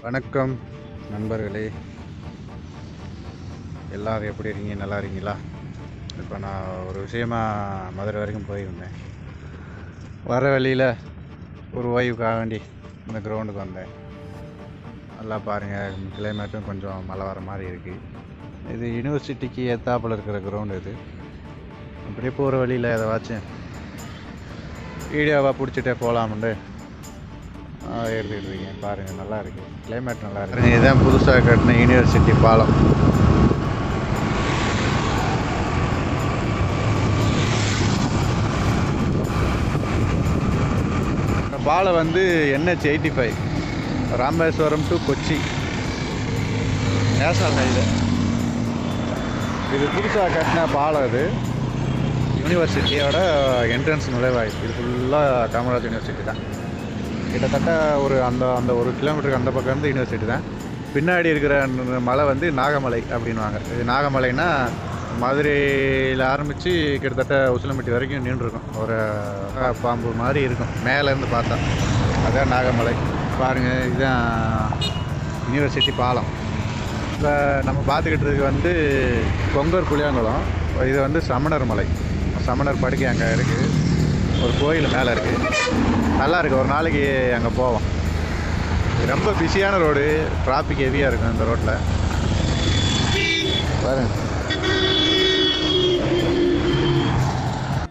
வணக்கம் நண்பர்களே, எல்லோரும் எப்படி இருக்கீங்க? நல்லா இருக்கீங்களா? இப்போ நான் ஒரு விஷயமா மதுரை வரைக்கும் போயிருந்தேன். வர வழியில் ஒரு ஓய்வுக்காக வேண்டி இந்த கிரவுண்டுக்கு வந்தேன். நல்லா பாருங்கள், கிளைமேட்டும் கொஞ்சம் மழை வர மாதிரி இருக்குது. இது யூனிவர்சிட்டிக்கு எத்தாப்பில் இருக்கிற கிரவுண்டு. இது அப்படியே போகிற வழியில் ஏதாச்சும் வீடியோவாக பிடிச்சிட்டே போகலாமுண்டு எடுத்துக்கிட்டு இருக்கேன். பாருங்கள், நல்லா இருக்குது, கிளைமேட் நல்லா இருக்குது. இதுதான் புதுசாக கட்டின யூனிவர்சிட்டி பாலம். இந்த பாலம் வந்து NH85 Rameswaram to Kochi national highway. இது புதுசாக கட்டின பாலம். இது யூனிவர்சிட்டியோட என்ட்ரன்ஸ் நுழைவாயில். இது ஃபுல்லாக காமராஜ் யூனிவர்சிட்டி தான். கிட்டத்தட்ட அந்த ஒரு கிலோமீட்டருக்கு அந்த பக்கம் இருந்து யூனிவர்சிட்டி தான். பின்னாடி இருக்கிற மலை வந்து நாகமலை அப்படின்வாங்க. இது நாகமலைன்னா மதுரையில் ஆரம்பித்து கிட்டத்தட்ட உசிலம்பட்டி வரைக்கும் நின்றுருக்கும். ஒரு பாம்பு மாதிரி இருக்கும் மேலேருந்து பார்த்தா. அதுதான் நாகமலை. பாருங்கள், இதுதான் யூனிவர்சிட்டி பாலம். இப்போ நம்ம பார்த்துக்கிட்டு இருக்கிறது வந்து கொங்கர் புளியாங்குளம். இது வந்து சமணர் மலை. சமணர் படுக்கை அங்கே இருக்குது. ஒரு கோயில் மேலே இருக்குது. நல்லா இருக்குது. ஒரு நாளைக்கு அங்கே போவோம். ரொம்ப பிஸியான ரோடு, டிராஃபிக் ஹெவியாக இருக்கும் இந்த ரோட்டில். பாருங்க,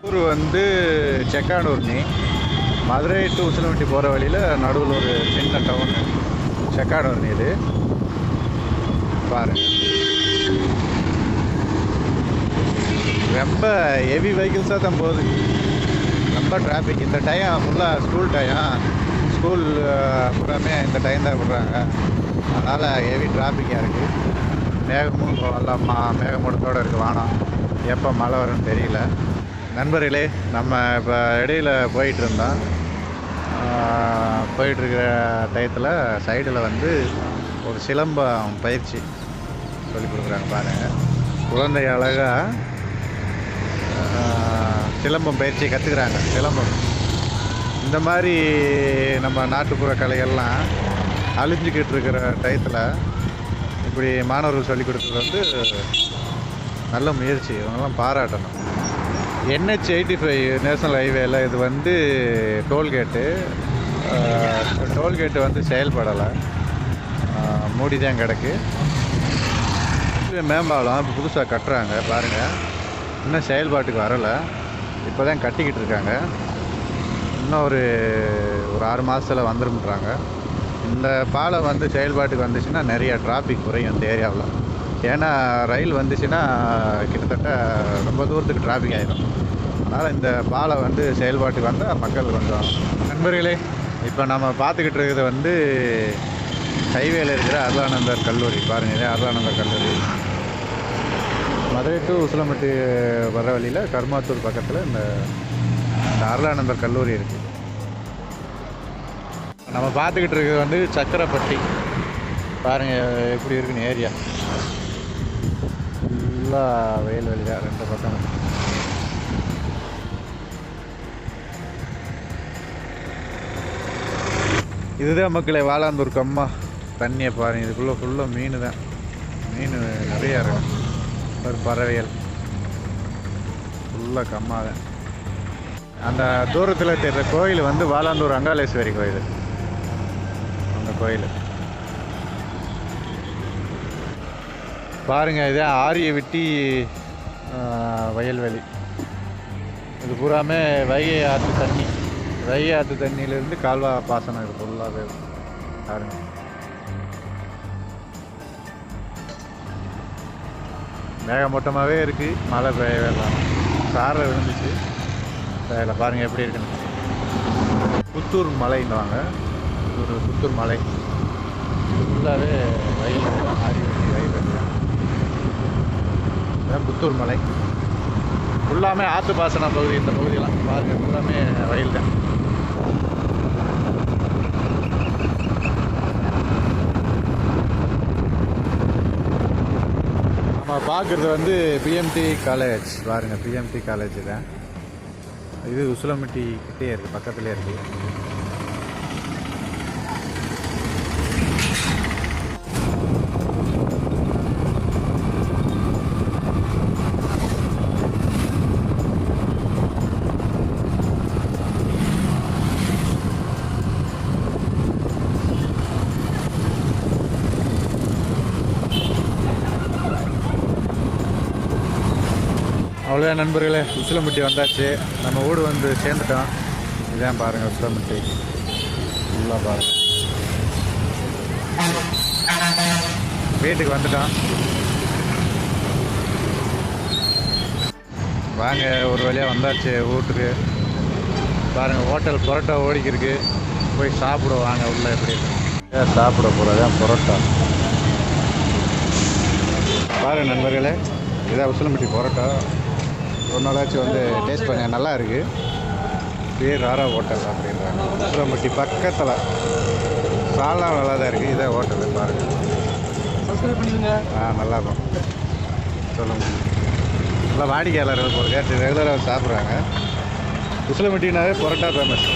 ஊர் வந்து செக்கானூர்னி. மதுரை டு உசிலம்பட்டி போகிற வழியில் நடுவில் ஒரு சின்ன டவுன் செக்கானூர்னி. இது பாருங்க, ரொம்ப ஹெவி வெஹிக்கிள்ஸாக தான் போகுது. ரொம்ப டிராஃபிக். இந்த டைம் ஃபுல்லாக ஸ்கூல் டைம். ஸ்கூல் பூராமே இந்த டைம் தான் விடுறாங்க. அதனால் ஹெவி டிராஃபிக்காக இருக்குது. மேகமும் எல்லாம் மேகமூட்டத்தோடு இருக்குது. வானம் எப்போ மழை வரும்னு தெரியல. நண்பர்களே, நம்ம இப்போ இடையில் போயிட்டுருந்தோம். போயிட்டுருக்கிற டயத்தில் சைடில் வந்து ஒரு சிலம்பம் பயிற்சி சொல்லிக் கொடுக்குறாங்க. பாருங்கள், குழந்தை அழகாக சிலம்பம் பயிற்சி கற்றுக்குறாங்க. சிலம்பம் இந்த மாதிரி நம்ம நாட்டுப்புற கலைகள்லாம் அழிஞ்சிக்கிட்டு இருக்கிற டயத்தில் இப்படி மாணவர்கள் சொல்லிக் கொடுக்குறது வந்து நல்ல முயற்சி. இவங்கெல்லாம் பாராட்டணும். NH85 நேஷனல் ஹைவேல இது வந்து டோல்கேட்டு. டோல்கேட்டு வந்து செயல்படலை, மூடி தான் கிடக்கு. மேம்பாலம் இப்போ புதுசாக கட்டுறாங்க. பாருங்கள், இன்னும் செயல்பாட்டுக்கு வரலை. இப்போ தான் கட்டிக்கிட்டு இருக்காங்க. இன்னும் ஒரு 6 மாதத்தில் வந்துரும்ன்றாங்க. இந்த பாலம் வந்து செயல்பாட்டுக்கு வந்துச்சுன்னா நிறைய டிராஃபிக் குறையும் இந்த ஏரியாவில். ஏன்னா ரயில் வந்துச்சுன்னா கிட்டத்தட்ட ரொம்ப தூரத்துக்கு டிராஃபிக் ஆகிடும். அதனால் இந்த பாலம் வந்து செயல்பாட்டுக்கு வந்தால் மக்கள் கொஞ்சம். நண்பர்களே, இப்போ நம்ம பார்த்துக்கிட்டு இருக்கிறது வந்து ஹைவேல இருக்கிற அருளானந்தர் கல்லூரி. பாருங்கள், இதே அருளானந்தர் கல்லூரி. மதுரை டு உசிலம்பட்டி வர வழியில் கருமாத்தூர் பக்கத்தில் இந்த அருளானந்தர் கல்லூரி இருக்குது. நம்ம பார்த்துக்கிட்டு இருக்கிறது வந்து சக்கரப்பட்டி. பாருங்கள் எப்படி இருக்குன்னு ஏரியா. ஃபுல்லாக வயல்வெளி தான் ரெண்டு பக்கம். இதுதான் மக்களே வாலாந்தூர் கம்மா. தண்ணியை பாருங்கள், இதுக்குள்ளே ஃபுல்லாக மீன் தான். மீன் நிறையா இருக்கும். ஒரு பறவைகள் ஃபுல்லாக கம்மா தான். அந்த தூரத்தில் தெரிகிற கோயில் வந்து வாலாந்தூர் அங்காளேஸ்வரி கோயில். அந்த கோயில் பாருங்கள், இதே ஆரியவெட்டி வயல்வெளி. இது பூராமே வைகை ஆற்று தண்ணி. வைகை ஆற்று தண்ணியிலேருந்து கால்வா பாசனம். இது ஃபுல்லாகவே பாருங்கள். மேகமூட்டமாகவே இருக்குது. மழை பெய்ய வேண்டாம். சாரில் விழுந்துச்சு. அதில் பாருங்கள் எப்படி இருக்குன்னு. புத்தூர் மலைன்னுவாங்க. ஒரு புத்தூர் மலை ஃபுல்லாகவே வயல். ஆரியவெட்டி வயல் தான் புத்தூர் மலை. ஃபுல்லாமே ஆற்று பாசன பகுதி. இந்த பகுதியெல்லாம் பாருங்கள், ஃபுல்லாமே வயல் தான். நம்ம பார்க்குறது வந்து PMT காலேஜ். பாருங்கள், PMT காலேஜ் தான். இது உசிலம்பட்டி கிட்டே இருக்குது, பக்கத்துலேயே இருக்குது. அவ்வளோதான் நண்பர்களே, உசிலம்பட்டி வந்தாச்சு. நம்ம வீடு வந்து சேர்ந்துட்டோம். இதான் பாருங்கள் உசிலம்பட்டி ஃபுல்லாக பாருங்கள். வீட்டுக்கு வந்துட்டோம். வாங்க, ஒரு வழியாக வந்தாச்சு வீட்டுக்கு. பாருங்கள் ஹோட்டல் பரோட்டா ஓடிக்கிருக்கு. போய் சாப்பிடுவோம் வாங்க. உள்ள எப்படி சாப்பிட போகிறதான் பரோட்டா. பாருங்கள் நண்பர்களே, இதான் உசிலம்பட்டி பரோட்டா. ஒரு நாளாச்சும் வந்து டேஸ்ட் பண்ண நல்லா இருக்குது. பேர் ராரா ஹோட்டல் அப்படின்றாங்க. உசிலம்பட்டி பக்கத்தில் சாலா நல்லா தான் இருக்குது. இதான் ஹோட்டலு பாருங்கள். நல்லாயிருக்கும். சொல்லுங்கள். நல்லா வாடிக்கையாளர்கள் போகிறது ரெகுலராக சாப்பிட்றாங்க. உசிலம்பட்டினாவே பரோட்டா ஃபேமஸ்.